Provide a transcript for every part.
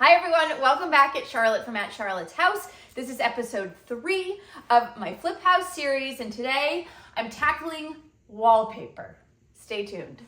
Hi everyone, welcome back at Charlotte from At Charlotte's House. This is episode 3 of my Flip House series, and today I'm tackling wallpaper. Stay tuned.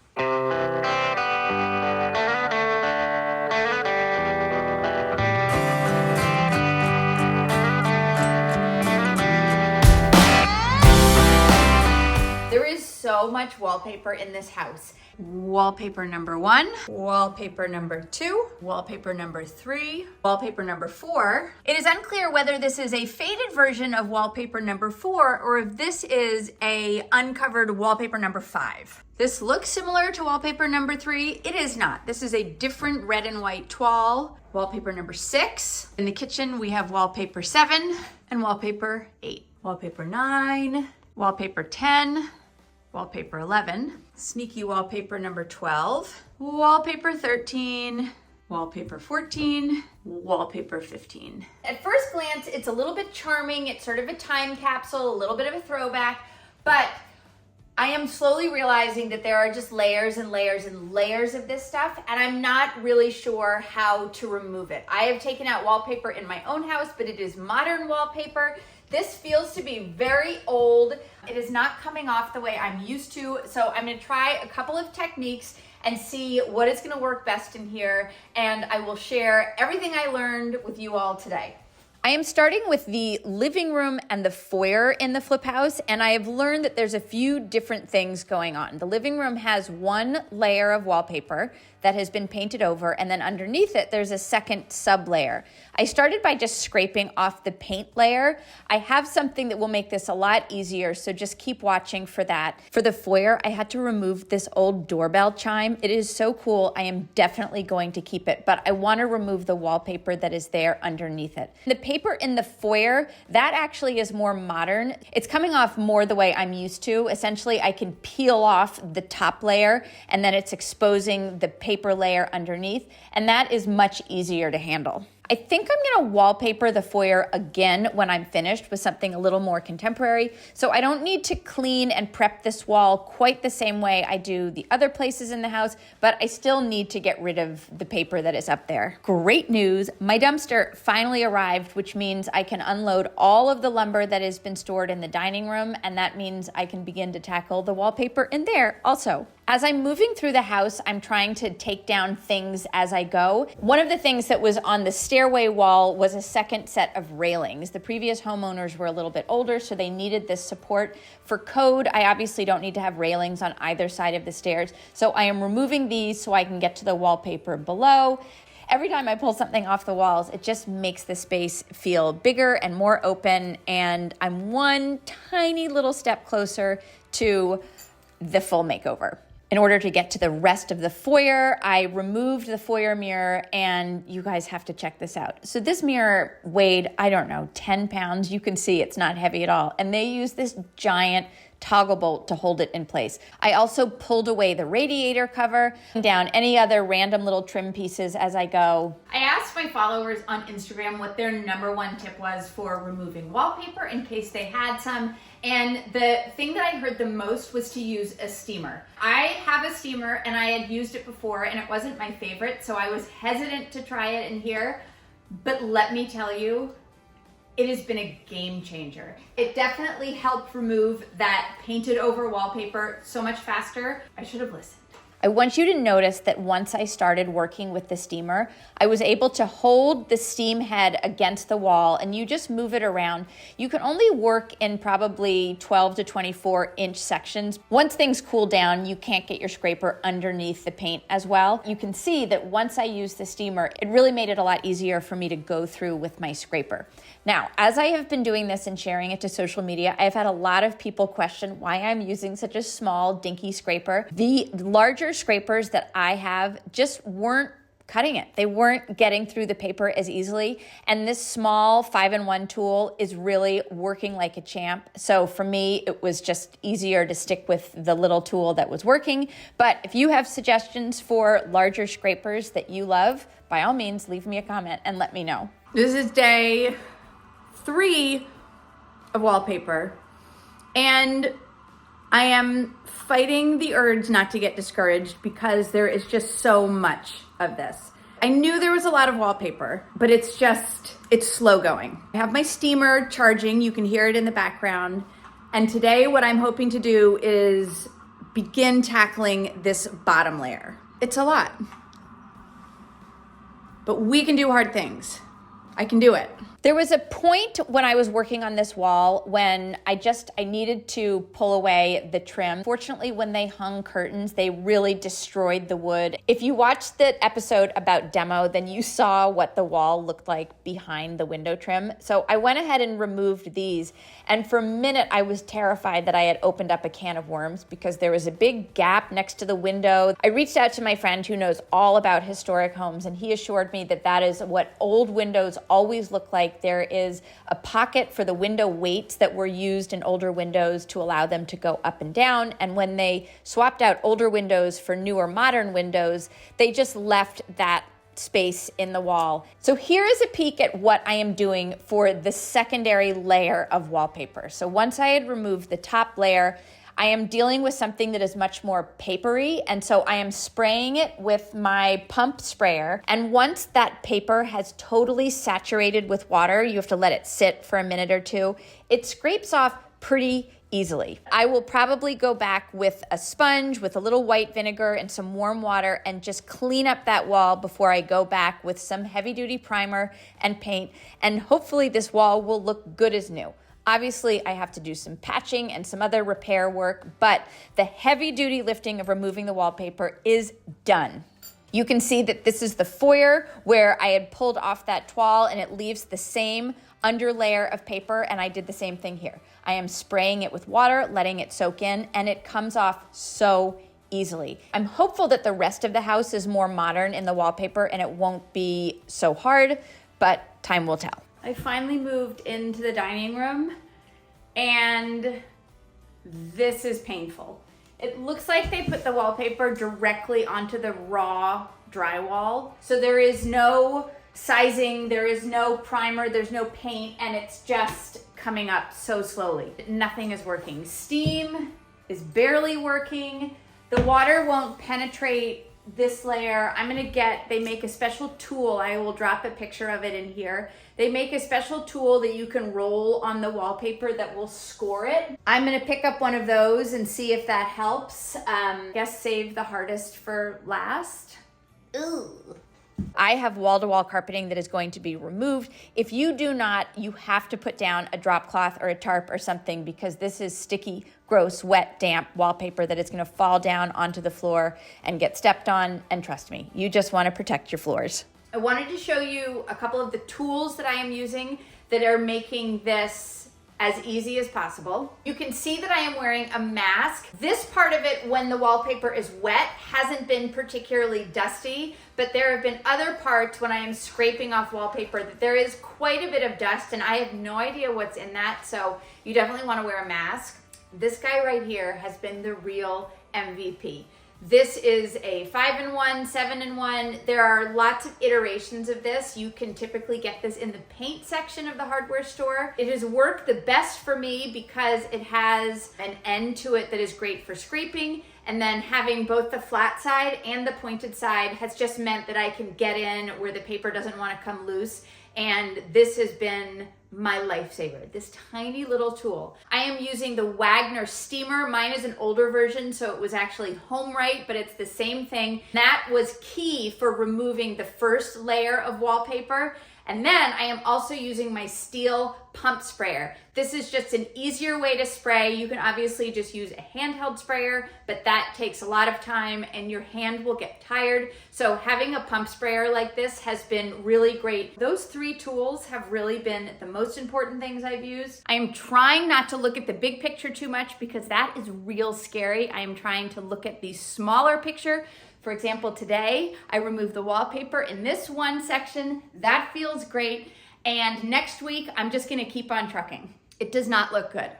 There is so much wallpaper in this house. Wallpaper number 1, wallpaper number 2, wallpaper number 3, wallpaper number 4. It is unclear whether this is a faded version of wallpaper number 4 or if this is a uncovered wallpaper number 5. This looks similar to wallpaper number 3. It is not. This is a different red and white toile. Wallpaper number 6. In the kitchen, we have wallpaper 7 and wallpaper 8. Wallpaper 9, wallpaper 10, wallpaper 11, sneaky wallpaper number 12, wallpaper 13, wallpaper 14, wallpaper 15. At first glance, it's a little bit charming. It's sort of a time capsule, a little bit of a throwback, but I am slowly realizing that there are just layers and layers and layers of this stuff, and I'm not really sure how to remove it. I have taken out wallpaper in my own house, but it is modern wallpaper. This feels to be very old. It is not coming off the way I'm used to, so I'm gonna try a couple of techniques and see what is gonna work best in here, and I will share everything I learned with you all today. I am starting with the living room and the foyer in the Flip House, and I have learned that there's a few different things going on. The living room has one layer of wallpaper that has been painted over, and then underneath it, there's a second sub-layer. I started by just scraping off the paint layer. I have something that will make this a lot easier, so just keep watching for that. For the foyer, I had to remove this old doorbell chime. It is so cool. I am definitely going to keep it, but I want to remove the wallpaper that is there underneath it. The paper in the foyer, that actually is more modern. It's coming off more the way I'm used to. Essentially, I can peel off the top layer, and then it's exposing the paper layer underneath, and that is much easier to handle. I think I'm gonna wallpaper the foyer again when I'm finished with something a little more contemporary, so I don't need to clean and prep this wall quite the same way I do the other places in the house, but I still need to get rid of the paper that is up there. Great news, my dumpster finally arrived, which means I can unload all of the lumber that has been stored in the dining room, and that means I can begin to tackle the wallpaper in there also. As I'm moving through the house, I'm trying to take down things as I go. One of the things that was on the stairway wall was a second set of railings. The previous homeowners were a little bit older, so they needed this support. For code, I obviously don't need to have railings on either side of the stairs, so I am removing these so I can get to the wallpaper below. Every time I pull something off the walls, it just makes the space feel bigger and more open, and I'm one tiny little step closer to the full makeover. In order to get to the rest of the foyer, I removed the foyer mirror, and you guys have to check this out. So this mirror weighed, I don't know, 10 pounds. You can see it's not heavy at all. And they use this giant toggle bolt to hold it in place. I also pulled away the radiator cover, down any other random little trim pieces as I go. I asked my followers on Instagram what their number 1 tip was for removing wallpaper in case they had some. And the thing that I heard the most was to use a steamer. I have a steamer and I had used it before and it wasn't my favorite, so I was hesitant to try it in here. But let me tell you, it has been a game changer. It definitely helped remove that painted over wallpaper so much faster. I should have listened. I want you to notice that once I started working with the steamer, I was able to hold the steam head against the wall and you just move it around. You can only work in probably 12 to 24 inch sections. Once things cool down, you can't get your scraper underneath the paint as well. You can see that once I used the steamer, it really made it a lot easier for me to go through with my scraper. Now, as I have been doing this and sharing it to social media, I've had a lot of people question why I'm using such a small, dinky scraper. The larger scrapers that I have just weren't cutting it. They weren't getting through the paper as easily. And this small 5-in-1 tool is really working like a champ. So for me, it was just easier to stick with the little tool that was working. But if you have suggestions for larger scrapers that you love, by all means, leave me a comment and let me know. This is day 3 of wallpaper. And I am fighting the urge not to get discouraged because there is just so much of this. I knew there was a lot of wallpaper, but it's slow going. I have my steamer charging. You can hear it in the background. And today what I'm hoping to do is begin tackling this bottom layer. It's a lot, but we can do hard things. I can do it. There was a point when I was working on this wall when I needed to pull away the trim. Fortunately, when they hung curtains, they really destroyed the wood. If you watched the episode about demo, then you saw what the wall looked like behind the window trim. So I went ahead and removed these. And for a minute, I was terrified that I had opened up a can of worms because there was a big gap next to the window. I reached out to my friend who knows all about historic homes, and he assured me that that is what old windows always look like. There is a pocket for the window weights that were used in older windows to allow them to go up and down. And when they swapped out older windows for newer modern windows, they just left that space in the wall. So here is a peek at what I am doing for the secondary layer of wallpaper. So once I had removed the top layer, I am dealing with something that is much more papery, and so I am spraying it with my pump sprayer. And once that paper has totally saturated with water, you have to let it sit for a minute or two, it scrapes off pretty easily. I will probably go back with a sponge with a little white vinegar and some warm water and just clean up that wall before I go back with some heavy-duty primer and paint, and hopefully this wall will look good as new. Obviously, I have to do some patching and some other repair work, but the heavy-duty lifting of removing the wallpaper is done. You can see that this is the foyer where I had pulled off that toile, and it leaves the same underlayer of paper, and I did the same thing here. I am spraying it with water, letting it soak in, and it comes off so easily. I'm hopeful that the rest of the house is more modern in the wallpaper and it won't be so hard, but time will tell. I finally moved into the dining room, and this is painful. It looks like they put the wallpaper directly onto the raw drywall. So there is no sizing, there is no primer, there's no paint, and it's just coming up so slowly. Nothing is working. Steam is barely working. The water won't penetrate this layer. They make a special tool. I will drop a picture of it in here. They make a special tool that you can roll on the wallpaper that will score it. I'm gonna pick up one of those and see if that helps. Guess save the hardest for last. Ooh. I have wall-to-wall carpeting that is going to be removed. If you do not, you have to put down a drop cloth or a tarp or something, because this is sticky, gross, wet, damp wallpaper that is going to fall down onto the floor and get stepped on. And trust me, you just want to protect your floors. I wanted to show you a couple of the tools that I am using that are making this as easy as possible. You can see that I am wearing a mask. This part of it, when the wallpaper is wet, hasn't been particularly dusty, but there have been other parts when I am scraping off wallpaper that there is quite a bit of dust, and I have no idea what's in that, so you definitely want to wear a mask. This guy right here has been the real MVP. This is a 5-in-1, 7-in-1. There are lots of iterations of this. You can typically get this in the paint section of the hardware store. It has worked the best for me because it has an end to it that is great for scraping, and then having both the flat side and the pointed side has just meant that I can get in where the paper doesn't want to come loose. And this has been my lifesaver, this tiny little tool. I am using the Wagner steamer. Mine is an older version, so it was actually home right, but it's the same thing. That was key for removing the first layer of wallpaper. And then I am also using my steel pump sprayer. This is just an easier way to spray. You can obviously just use a handheld sprayer, but that takes a lot of time and your hand will get tired. So having a pump sprayer like this has been really great. Those three tools have really been the most important things I've used. I am trying not to look at the big picture too much because that is real scary. I am trying to look at the smaller picture. For example, today I removed the wallpaper in this one section. That feels great. And next week, I'm just gonna keep on trucking. It does not look good.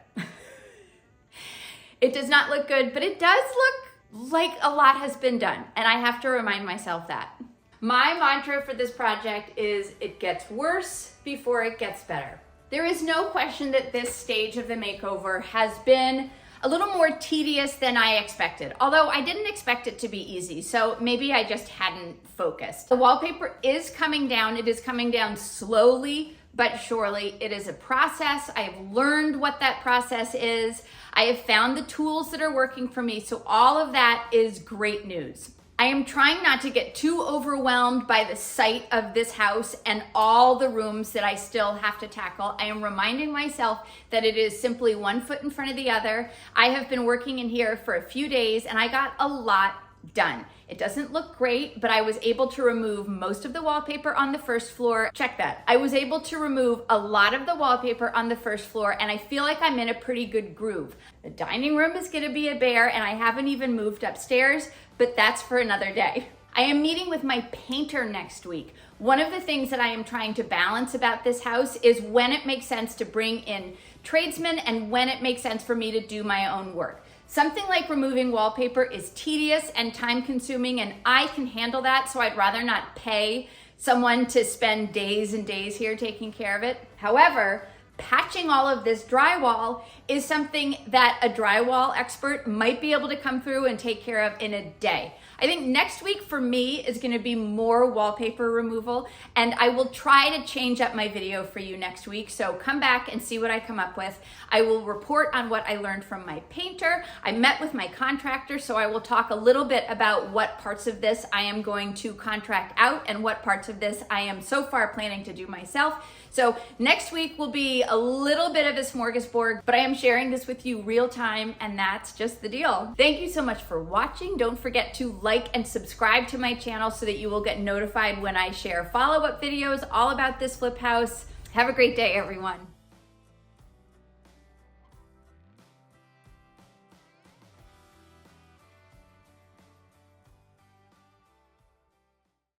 It does not look good, but it does look like a lot has been done. And I have to remind myself that. My mantra for this project is it gets worse before it gets better. There is no question that this stage of the makeover has been a little more tedious than I expected. Although I didn't expect it to be easy, so maybe I just hadn't focused. The wallpaper is coming down. It is coming down slowly but surely. It is a process. I have learned what that process is. I have found the tools that are working for me, so all of that is great news. I am trying not to get too overwhelmed by the sight of this house and all the rooms that I still have to tackle. I am reminding myself that it is simply one foot in front of the other. I have been working in here for a few days and I got a lot done. It doesn't look great, but I was able to remove most of the wallpaper on the first floor. Check that. I was able to remove a lot of the wallpaper on the first floor, and I feel like I'm in a pretty good groove. The dining room is gonna be a bear, and I haven't even moved upstairs, but that's for another day. I am meeting with my painter next week. One of the things that I am trying to balance about this house is when it makes sense to bring in tradesmen and when it makes sense for me to do my own work. Something like removing wallpaper is tedious and time consuming, and I can handle that, so I'd rather not pay someone to spend days and days here taking care of it. However, patching all of this drywall is something that a drywall expert might be able to come through and take care of in a day. I think next week for me is gonna be more wallpaper removal, and I will try to change up my video for you next week, so come back and see what I come up with. I will report on what I learned from my painter. I met with my contractor, so I will talk a little bit about what parts of this I am going to contract out and what parts of this I am so far planning to do myself. So next week will be a little bit of a smorgasbord, but I am sharing this with you real time, and that's just the deal. Thank you so much for watching. Don't forget to like and subscribe to my channel so that you will get notified when I share follow-up videos all about this flip house. Have a great day, everyone.